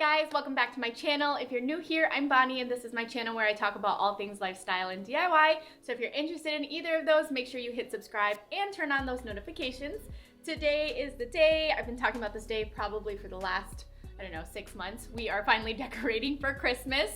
guys? Welcome back to my channel. If you're new here, I'm Bonnie and this is my channel where I talk about all things lifestyle and DIY. So if you're interested in either of those, make sure you hit subscribe and turn on those notifications. Today is the day. I've been talking about this day probably for the last, 6 months. We are finally decorating for Christmas.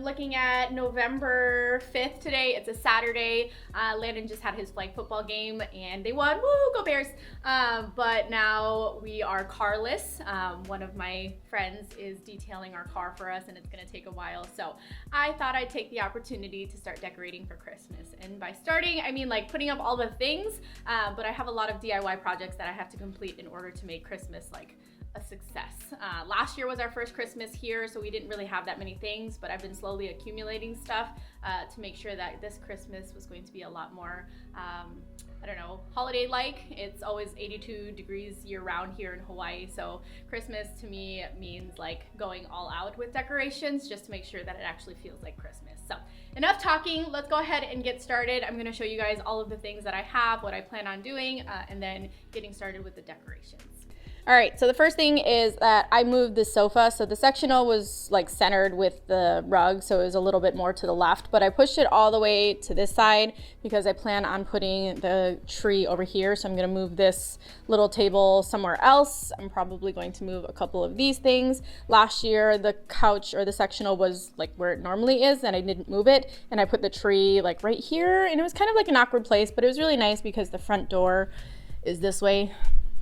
Looking at November 5th today. It's a Saturday. Landon just had his flag football game and they won. Woo, go Bears. But now we are carless. One of my friends is detailing our car for us and it's gonna take a while. So I thought I'd take the opportunity to start decorating for Christmas. And by starting, I mean like putting up all the things, but I have a lot of DIY projects that I have to complete in order to make Christmas like a success. Last year was our first Christmas here, so we didn't really have that many things, but I've been slowly accumulating stuff to make sure that this Christmas was going to be a lot more, holiday-like. It's always 82 degrees year-round here in Hawaii, so Christmas to me means like going all out with decorations just to make sure that it actually feels like Christmas. So enough talking, let's go ahead and get started. I'm gonna show you guys all of the things that I have, what I plan on doing, and then getting started with the decorations. All right, so the first thing is that I moved the sofa. So the sectional was like centered with the rug, so it was a little bit more to the left, but I pushed it all the way to this side because I plan on putting the tree over here. So I'm gonna move this little table somewhere else. I'm probably going to move a couple of these things. Last year, the couch or the sectional was like where it normally is and I didn't move it. And I put the tree like right here and it was kind of like an awkward place, but it was really nice because the front door is this way,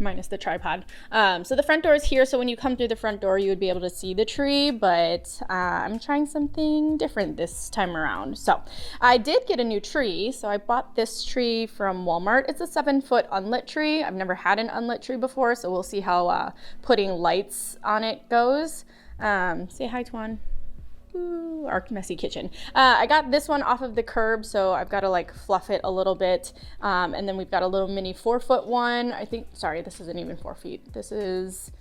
minus the tripod. So the front door is here, so when you come through the front door you would be able to see the tree, but I'm trying something different this time around. So I did get a new tree, so I bought this tree from Walmart. It's a 7-foot unlit tree. I've never had an unlit tree before, so we'll see how putting lights on it goes. Say hi, Tuan. Ooh, our messy kitchen. I got this one off of the curb, so I've got to like fluff it a little bit. And then we've got a little mini 4-foot one. I think, sorry, this isn't even 4 feet. This is,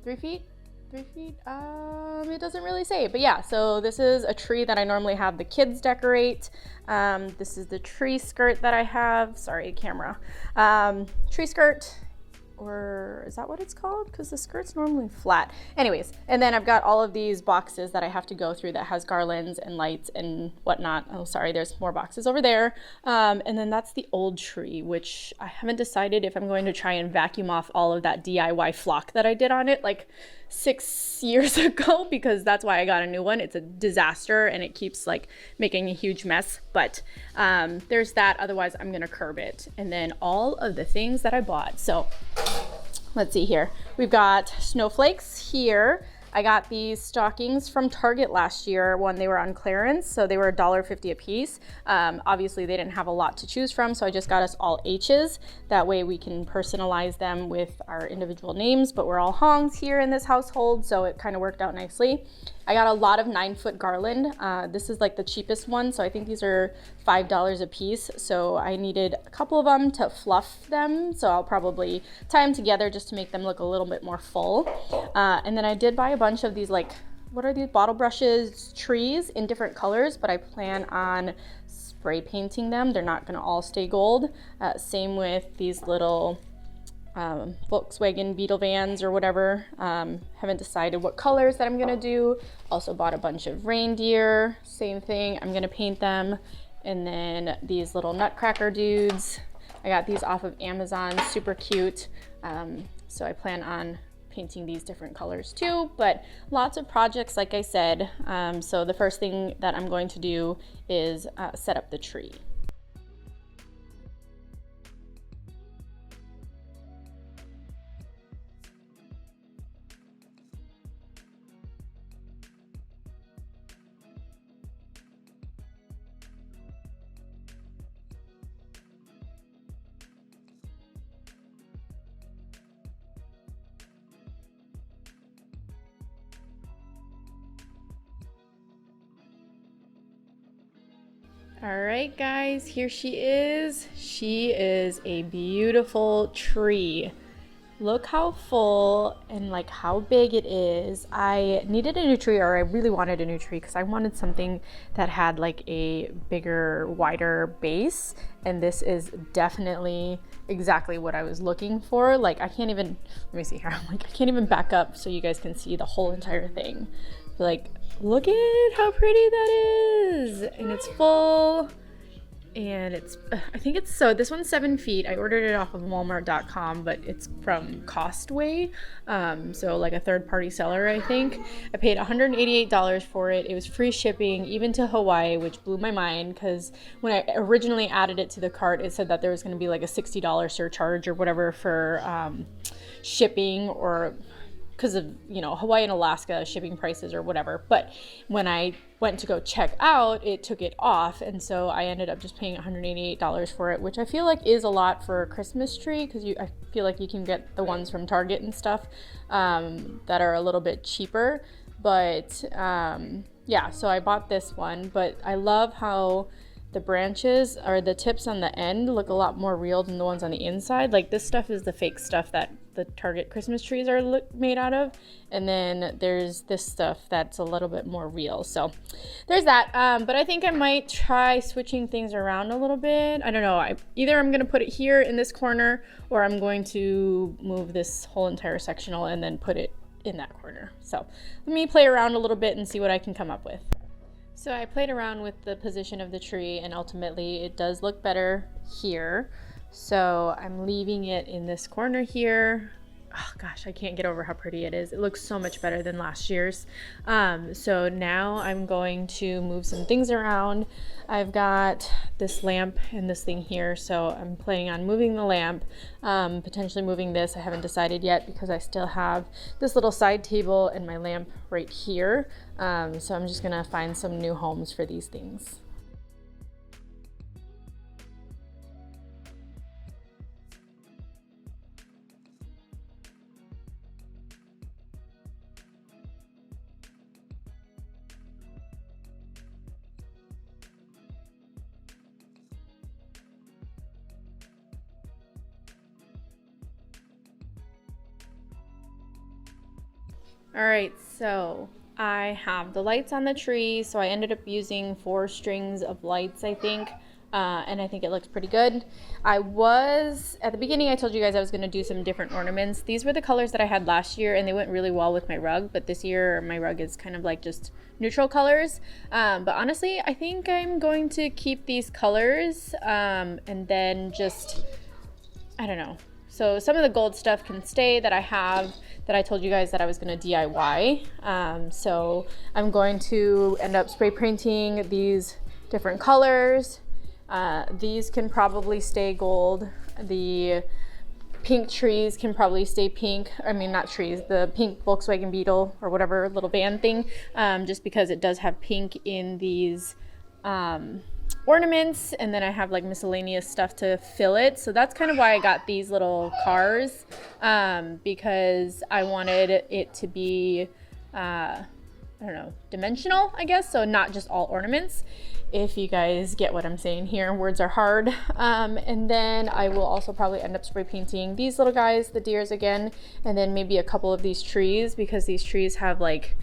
3 feet? 3 feet? It doesn't really say, but yeah, so this is a tree that I normally have the kids decorate. This is the tree skirt that I have. Sorry, camera. Tree skirt. Or is that what it's called? Because the skirt's normally flat. Anyways, and then I've got all of these boxes that I have to go through that has garlands and lights and whatnot. Oh, sorry, there's more boxes over there. And then that's the old tree, which I haven't decided if I'm going to try and vacuum off all of that DIY flock that I did on it like 6 years ago, because that's why I got a new one. It's a disaster and it keeps like making a huge mess, but there's that. Otherwise I'm gonna curb it. And then all of the things that I bought. So let's see here. We've got snowflakes here. I got these stockings from Target last year when they were on clearance, so they were $1.50 a piece. Obviously they didn't have a lot to choose from, so I just got us all H's. That way we can personalize them with our individual names, but we're all Hongs here in this household, so it kind of worked out nicely. I got a lot of 9-foot garland. This is like the cheapest one, so I think these are $5 a piece. So I needed a couple of them to fluff them, so I'll probably tie them together just to make them look a little bit more full. And then I did buy a bunch of these, like, what are these, bottle brushes, trees in different colors, but I plan on spray painting them. They're not gonna all stay gold. Same with these little Volkswagen Beetle vans or whatever. Haven't decided what colors that I'm gonna do. Also bought a bunch of reindeer, same thing, I'm gonna paint them. And then these little nutcracker dudes, I got these off of Amazon, super cute. So I plan on painting these different colors too, but lots of projects, like I said. So the first thing that I'm going to do is set up the tree. All right, guys, here she is. She is a beautiful tree. look how full and like how big it is. I needed a new tree, or I really wanted a new tree because I wanted something that had like a bigger, wider base, and this is definitely exactly what I was looking for. Like I can't even, let me see here, I'm like I can't even back up so you guys can see the whole entire thing. But like look at how pretty that is, and it's full. And it's, I think it's, so this one's 7 feet. I ordered it off of Walmart.com, but it's from Costway. So like a third-party seller, I think. I paid $188 for it. It was free shipping, even to Hawaii, which blew my mind because when I originally added it to the cart, it said that there was going to be like a $60 surcharge or whatever for shipping, or because of, you know, Hawaii and Alaska shipping prices or whatever. But when I went to go check out, it took it off, and so I ended up just paying $188 for it, which I feel like is a lot for a Christmas tree, because I feel like you can get the ones from Target and stuff that are a little bit cheaper. But yeah, so I bought this one, but I love how the branches or the tips on the end look a lot more real than the ones on the inside. Like this stuff is the fake stuff that the Target Christmas trees are made out of, and then there's this stuff that's a little bit more real. So there's that. But I think I might try switching things around a little bit. I don't know. Either I'm gonna put it here in this corner, or I'm going to move this whole entire sectional and then put it in that corner. So let me play around a little bit and see what I can come up with. So I played around with the position of the tree, and ultimately it does look better here. So I'm leaving it in this corner here. Oh gosh, I can't get over how pretty it is. It looks so much better than last year's. So now I'm going to move some things around. I've got this lamp and this thing here, so I'm planning on moving the lamp, potentially moving this. I haven't decided yet because I still have this little side table and my lamp right here. So I'm just gonna find some new homes for these things. All right, so I have the lights on the tree, so I ended up using 4 strings of lights, I think, and I think it looks pretty good. At the beginning, I told you guys I was going to do some different ornaments. These were the colors that I had last year, and they went really well with my rug, but this year my rug is kind of like just neutral colors. But honestly, I think I'm going to keep these colors, and then just, I don't know. So some of the gold stuff can stay that I have, that I told you guys that I was going to DIY. So I'm going to end up spray painting these different colors. These can probably stay gold. The pink trees can probably stay pink. I mean, not trees, the pink Volkswagen Beetle or whatever little van thing, just because it does have pink in these ornaments, and then I have like miscellaneous stuff to fill it. So that's kind of why I got these little cars, because I wanted it to be I don't know, dimensional, I guess, so not just all ornaments, if you guys get what I'm saying here. Words are hard. And then I will also probably end up spray painting these little guys, the deers again, and then maybe a couple of these trees, because these trees have like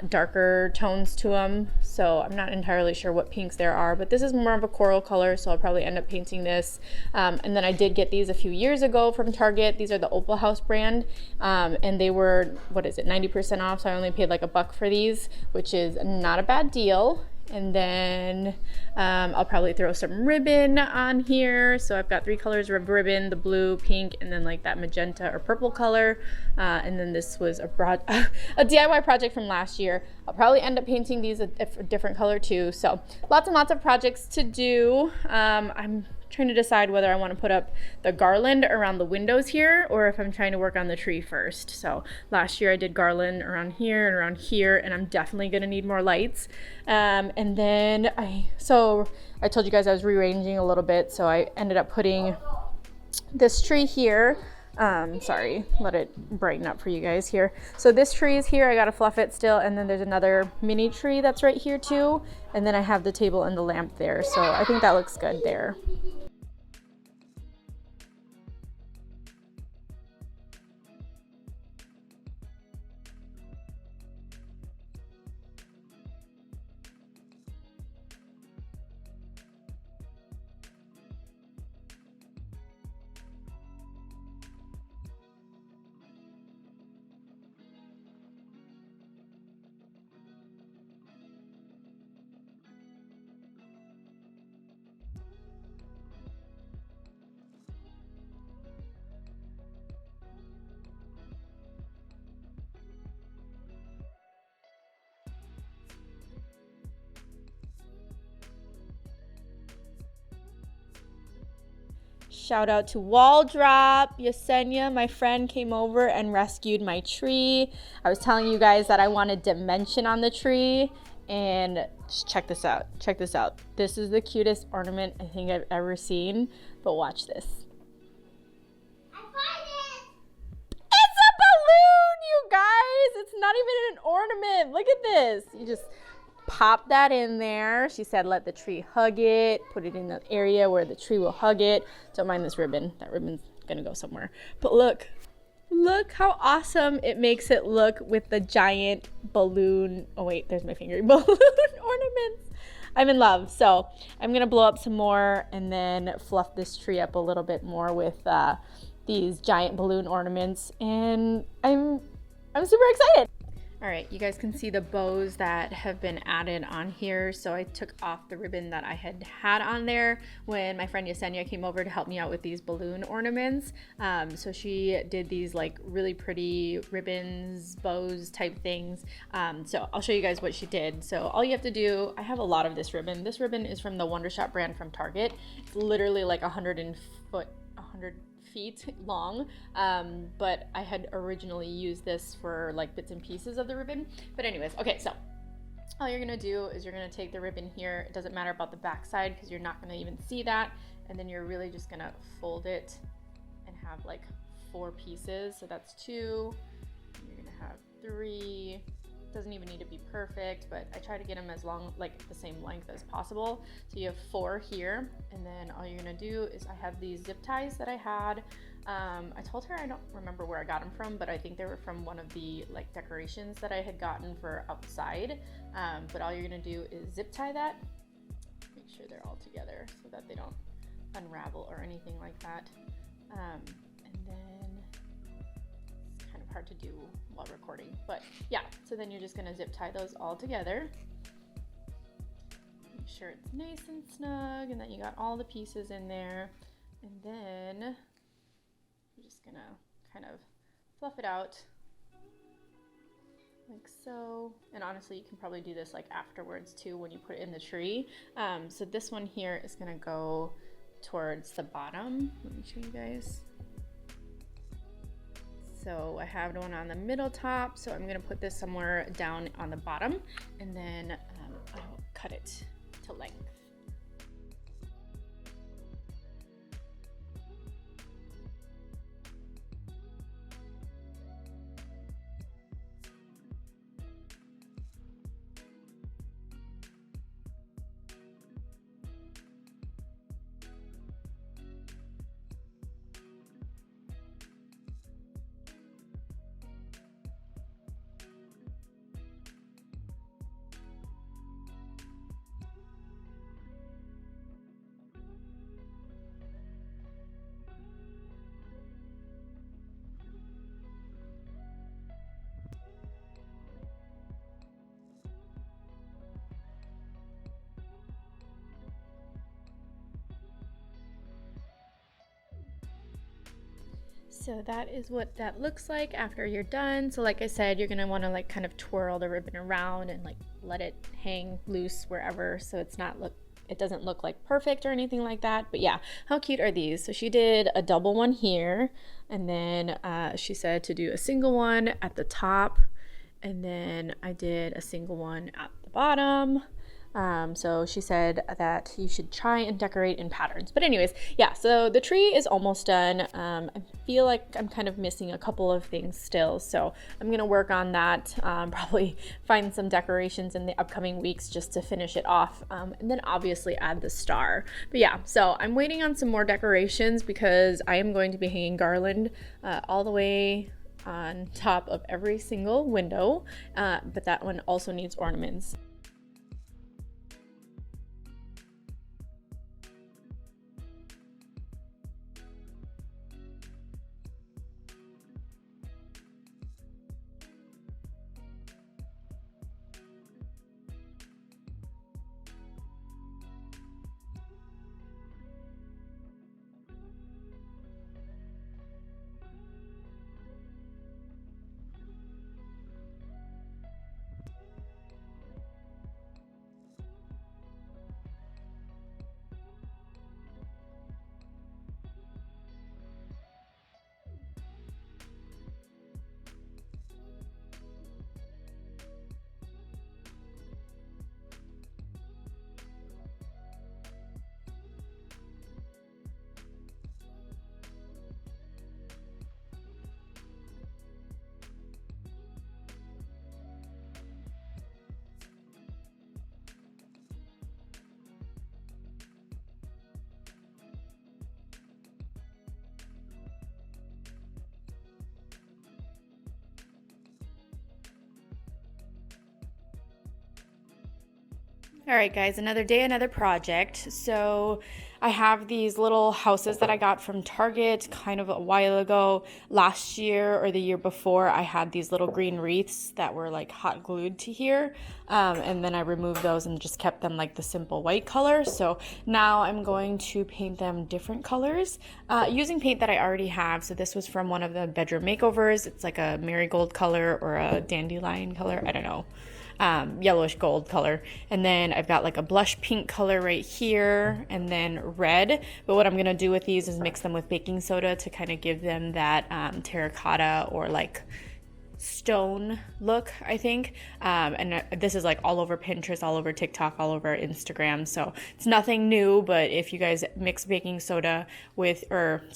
darker tones to them. So I'm not entirely sure what pinks there are, but this is more of a coral color, so I'll probably end up painting this. And then I did get these a few years ago from Target. These are the Opal House brand, and they were, what is it, 90% off, so I only paid like $1 for these, which is not a bad deal. And then I'll probably throw some ribbon on here. So I've got 3 colors of ribbon, the blue, pink, and then like that magenta or purple color. And then this was a DIY project from last year. I'll probably end up painting these a different color too. So lots and lots of projects to do. I'm trying to decide whether I want to put up the garland around the windows here, or if I'm trying to work on the tree first. So last year I did garland around here and around here, and I'm definitely going to need more lights. And then I told you guys I was rearranging a little bit, so I ended up putting this tree here. Sorry, let it brighten up for you guys here. So this tree is here, I gotta fluff it still, and then there's another mini tree that's right here too, and then I have the table and the lamp there, so I think that looks good there. shout out to Wall Drop. Yesenia, my friend, came over and rescued my tree. I was telling you guys that I wanted dimension on the tree, and just check this out. Check this out. This is the cutest ornament I think I've ever seen, but watch this. It's a balloon, you guys. It's not even an ornament. Look at this. You just pop that in there. She said let the tree hug it. Put it in the area where the tree will hug it. Don't mind this ribbon. That ribbon's gonna go somewhere. But look how awesome it makes it look with the giant balloon. Oh wait, there's my finger. Balloon ornaments. I'm in love. So I'm gonna blow up some more and then fluff this tree up a little bit more with these giant balloon ornaments, and I'm super excited. All right, you guys can see the bows that have been added on here. So I took off the ribbon that I had on there when my friend Yesenia came over to help me out with these balloon ornaments. So she did these like really pretty ribbons, bows type things. So I'll show you guys what she did. So all you have to do, I have a lot of this ribbon. This ribbon is from the Wondershop brand from Target. It's literally like 100 feet long, but I had originally used this for like bits and pieces of the ribbon. But anyways, okay, so all you're gonna do is you're gonna take the ribbon here. It doesn't matter about the back side because you're not gonna even see that, and then you're really just gonna fold it and have like 4 pieces. So that's 2, and you're gonna have 3. Doesn't even need to be perfect, but I try to get them as long, like the same length as possible. So you have 4 here, and then all you're gonna do is I have these zip ties that I had. I told her I don't remember where I got them from, but I think they were from one of the like decorations that I had gotten for outside. But all you're gonna do is zip tie that, make sure they're all together so that they don't unravel or anything like that. And then kind of hard to do while recording, but yeah, so then you're just gonna zip tie those all together. Make sure it's nice and snug and that you got all the pieces in there, and then you're just gonna kind of fluff it out like so. And honestly, you can probably do this like afterwards too when you put it in the tree. So this one here is gonna go towards the bottom. Let me show you guys. So I have one on the middle top, so I'm gonna put this somewhere down on the bottom, and then I'll cut it to length. So that is what that looks like after you're done. So like I said, you're gonna wanna like kind of twirl the ribbon around and like let it hang loose wherever, so it doesn't look like perfect or anything like that. But yeah, how cute are these? So she did a double one here, and then she said to do a single one at the top, and then I did a single one at the bottom. So she said that you should try and decorate in patterns. But anyways, yeah, so the tree is almost done. I feel like I'm kind of missing a couple of things still, so I'm gonna work on that, probably find some decorations in the upcoming weeks just to finish it off, and then obviously add the star. But yeah, so I'm waiting on some more decorations because I am going to be hanging garland all the way on top of every single window, but that one also needs ornaments. All right, guys, another day, another project. So I have these little houses that I got from Target kind of a while ago. Last year or the year before, I had these little green wreaths that were like hot glued to here. And then I removed those and just kept them like the simple white color. So now I'm going to paint them different colors using paint that I already have. So this was from one of the bedroom makeovers. It's like a marigold color or a dandelion color. I don't know. Yellowish gold color. And then I've got like a blush pink color right here and then red. But what I'm going to do with these is mix them with baking soda to kind of give them that terracotta or like stone look, I think. And this is like all over Pinterest, all over TikTok, all over Instagram. So it's nothing new, but if you guys mix baking soda with,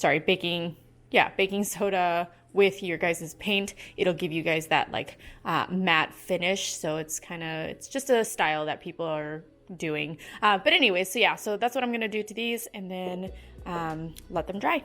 baking soda with your guys' paint, it'll give you guys that like matte finish. So it's just a style that people are doing. But anyways, so that's what I'm gonna do to these and then let them dry.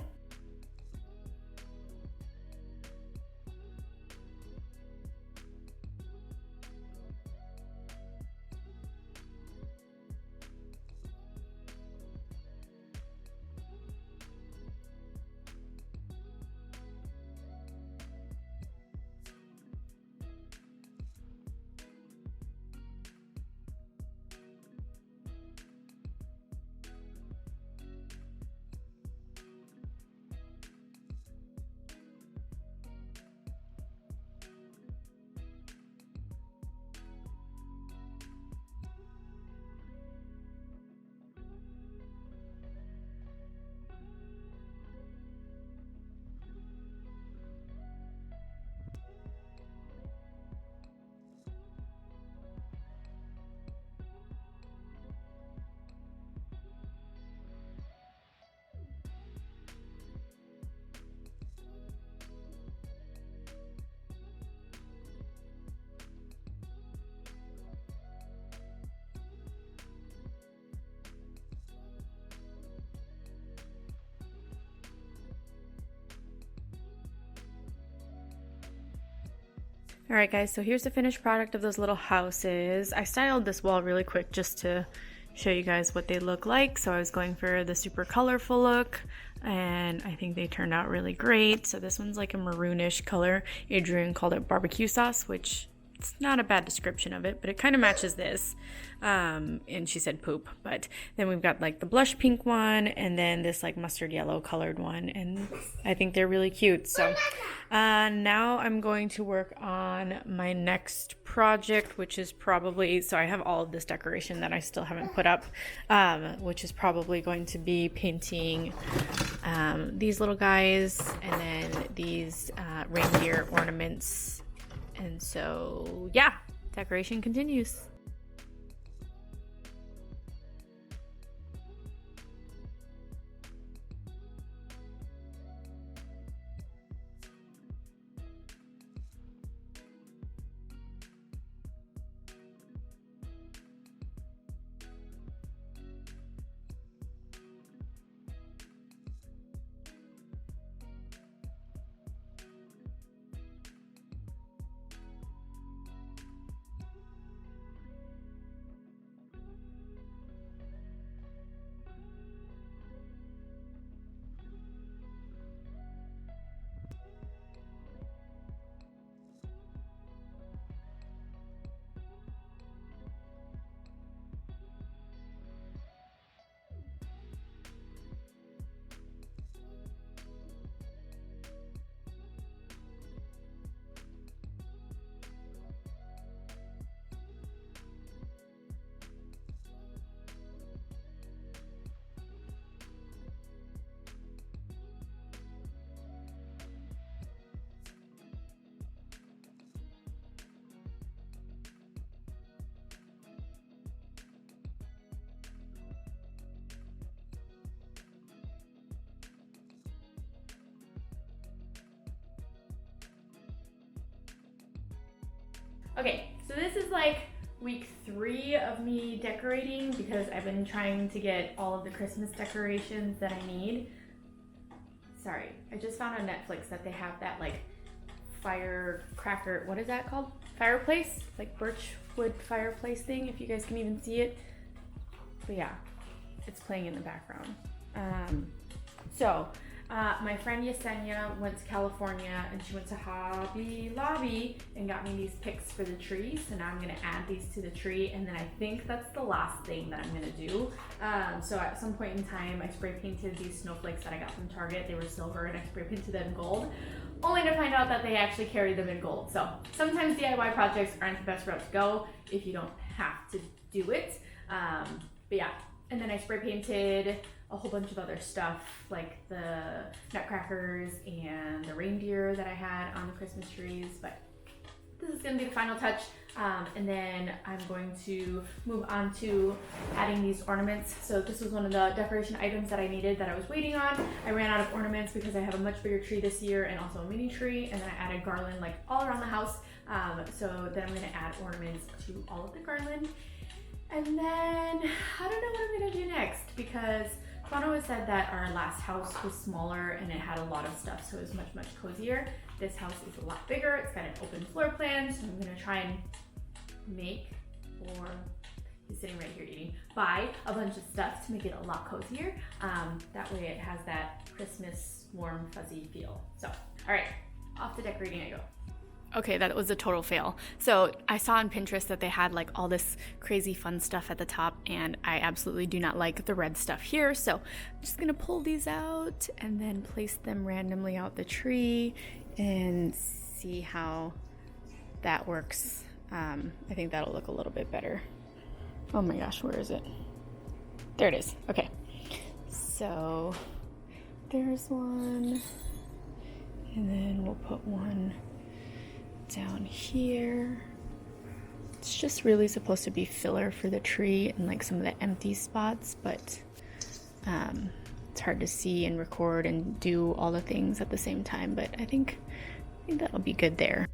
All right, guys, so here's the finished product of those little houses. I styled this wall really quick just to show you guys what they look like. So I was going for the super colorful look, and I think they turned out really great. So this one's like a maroonish color. Adrienne called it barbecue sauce, which it's not a bad description of it, but it kind of matches this. And she said poop. But then we've got like the blush pink one and then this like mustard yellow colored one. And I think they're really cute. So now I'm going to work on my next project, which is probably, so I have all of this decoration that I still haven't put up, which is probably going to be painting these little guys and then these reindeer ornaments. And so, yeah, decoration continues. Okay, so this is like week 3 of me decorating because I've been trying to get all of the Christmas decorations that I need. Sorry, I just found on Netflix that they have that like firecracker, what is that called? Fireplace? Like birchwood fireplace thing, if you guys can even see it. But yeah, it's playing in the background. My friend Yesenia went to California and she went to Hobby Lobby and got me these picks for the tree. So now I'm gonna add these to the tree, and then I think that's the last thing that I'm gonna do. So at some point in time, I spray painted these snowflakes that I got from Target. They were silver and I spray painted them gold, only to find out that they actually carry them in gold. So sometimes DIY projects aren't the best route to go if you don't have to do it. But yeah, and then I spray painted a whole bunch of other stuff like the nutcrackers and the reindeer that I had on the Christmas trees, but this is gonna be the final touch. And then I'm going to move on to adding these ornaments. So this was one of the decoration items that I needed that I was waiting on. I ran out of ornaments because I have a much bigger tree this year and also a mini tree, and then I added garland like all around the house. So then I'm gonna add ornaments to all of the garland. And then I don't know what I'm gonna do next, because Toronto has said that our last house was smaller and it had a lot of stuff, so it was much, much cozier. This house is a lot bigger. It's got an open floor plan, so I'm gonna try and make, or he's sitting right here eating, buy a bunch of stuff to make it a lot cozier. That way it has that Christmas warm, fuzzy feel. So, all right, off to decorating I go. Okay, that was a total fail. So I saw on Pinterest that they had like all this crazy fun stuff at the top, and I absolutely do not like the red stuff here. So I'm just gonna pull these out and then place them randomly out the tree and see how that works. I think that'll look a little bit better. Oh my gosh, where is it? There it is. Okay, so there's one, and then we'll put one down here. It's just really supposed to be filler for the tree and like some of the empty spots, but it's hard to see and record and do all the things at the same time, but I think that'll be good there.